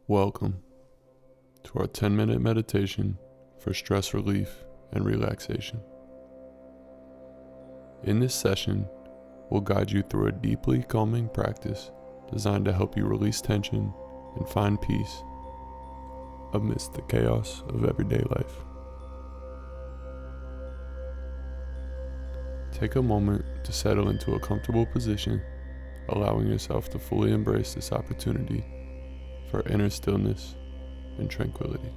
Welcome to our 10-minute meditation for stress relief and relaxation. In this session, we'll guide you through a deeply calming practice designed to help you release tension and find peace amidst the chaos of everyday life. Take a moment to settle into a comfortable position, allowing yourself to fully embrace this opportunity for inner stillness and tranquility.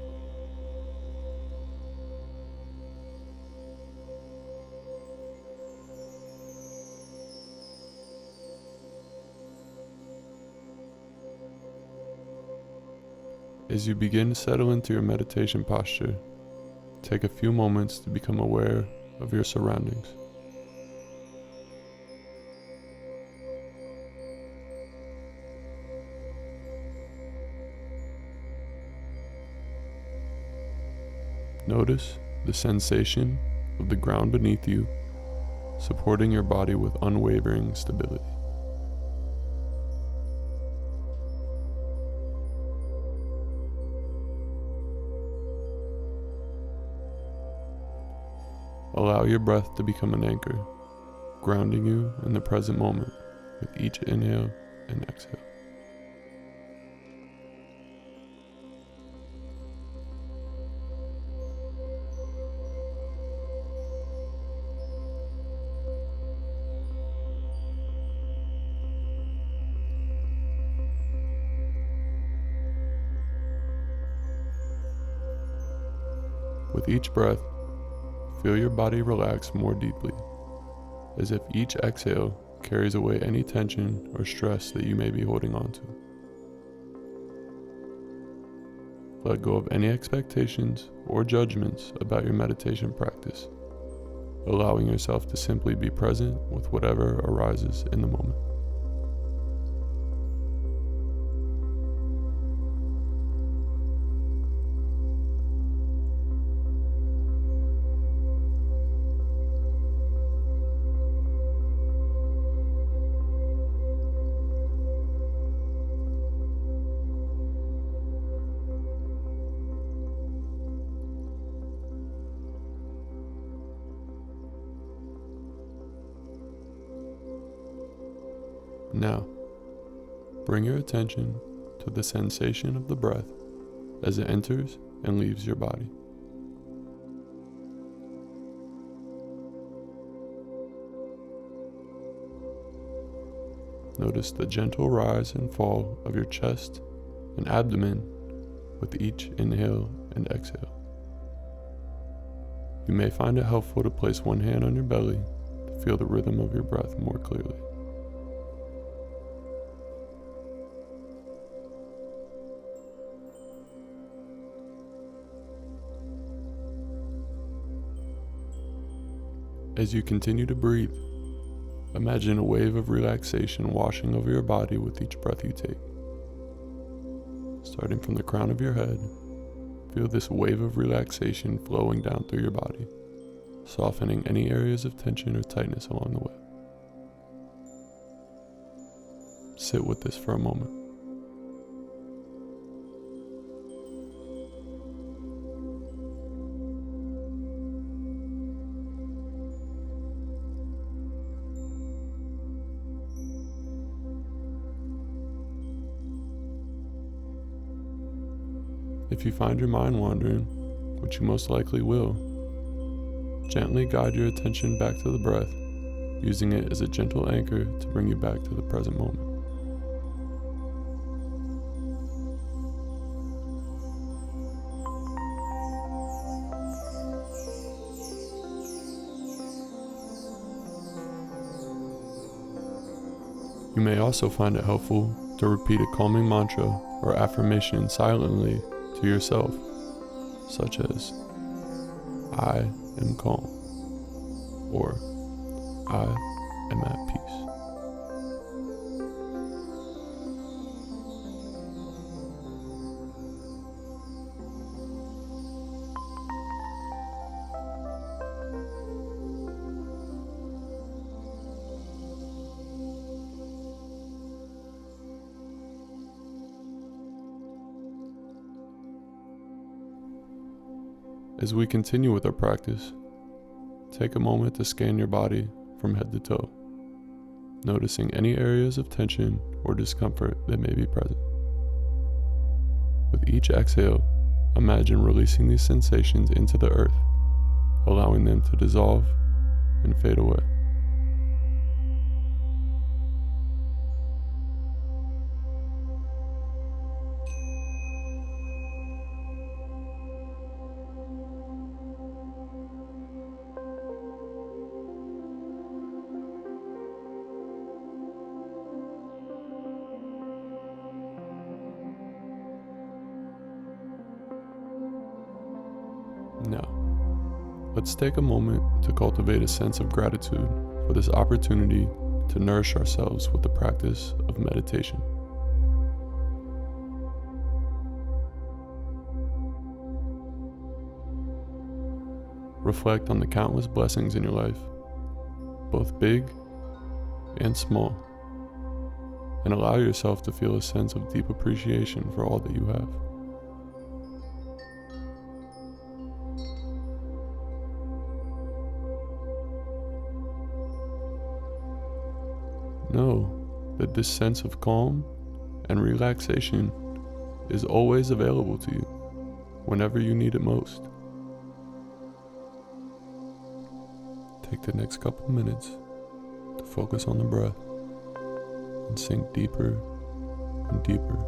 As you begin to settle into your meditation posture, take a few moments to become aware of your surroundings. Notice the sensation of the ground beneath you, supporting your body with unwavering stability. Allow your breath to become an anchor, grounding you in the present moment with each inhale and exhale. With each breath, feel your body relax more deeply, as if each exhale carries away any tension or stress that you may be holding on to. Let go of any expectations or judgments about your meditation practice, allowing yourself to simply be present with whatever arises in the moment. Now, bring your attention to the sensation of the breath as it enters and leaves your body. Notice the gentle rise and fall of your chest and abdomen with each inhale and exhale. You may find it helpful to place one hand on your belly to feel the rhythm of your breath more clearly. As you continue to breathe, imagine a wave of relaxation washing over your body with each breath you take. Starting from the crown of your head, feel this wave of relaxation flowing down through your body, softening any areas of tension or tightness along the way. Sit with this for a moment. If you find your mind wandering, which you most likely will, gently guide your attention back to the breath, using it as a gentle anchor to bring you back to the present moment. You may also find it helpful to repeat a calming mantra or affirmation silently to yourself, such as, "I am calm," or "I am at peace." As we continue with our practice, take a moment to scan your body from head to toe, noticing any areas of tension or discomfort that may be present. With each exhale, imagine releasing these sensations into the earth, allowing them to dissolve and fade away. Now, let's take a moment to cultivate a sense of gratitude for this opportunity to nourish ourselves with the practice of meditation. Reflect on the countless blessings in your life, both big and small, and allow yourself to feel a sense of deep appreciation for all that you have. Know that this sense of calm and relaxation is always available to you whenever you need it most. Take the next couple minutes to focus on the breath and sink deeper and deeper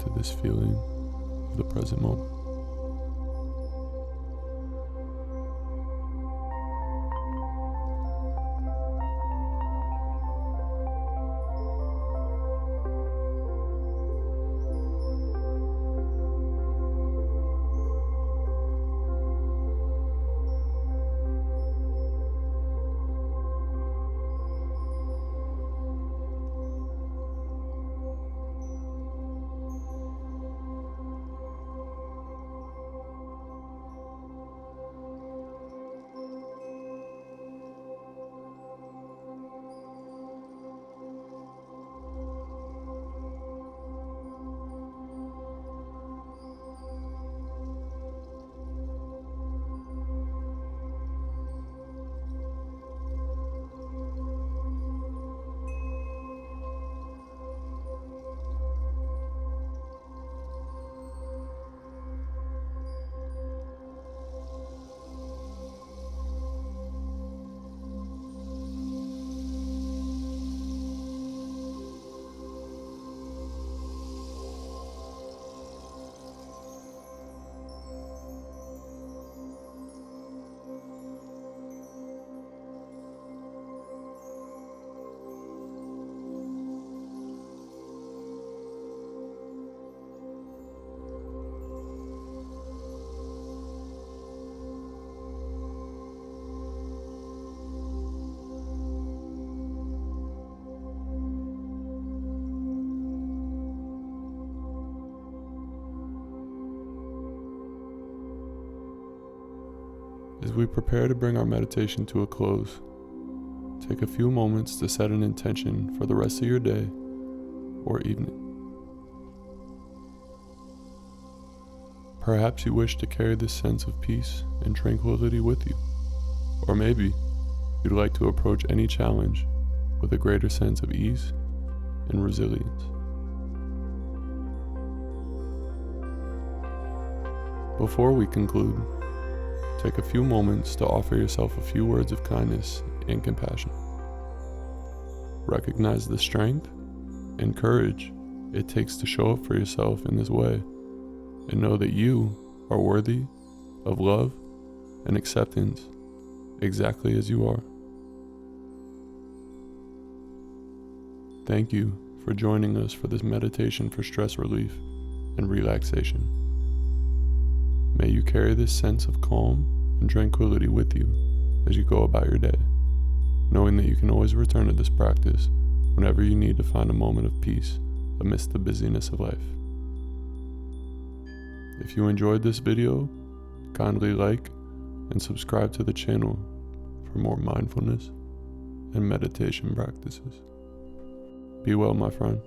to this feeling of the present moment. As we prepare to bring our meditation to a close, take a few moments to set an intention for the rest of your day or evening. Perhaps you wish to carry this sense of peace and tranquility with you, or maybe you'd like to approach any challenge with a greater sense of ease and resilience. Before we conclude, take a few moments to offer yourself a few words of kindness and compassion. Recognize the strength and courage it takes to show up for yourself in this way, and know that you are worthy of love and acceptance exactly as you are. Thank you for joining us for this meditation for stress relief and relaxation. May you carry this sense of calm and tranquility with you as you go about your day, knowing that you can always return to this practice whenever you need to find a moment of peace amidst the busyness of life. If you enjoyed this video, kindly like and subscribe to the channel for more mindfulness and meditation practices. Be well, my friend.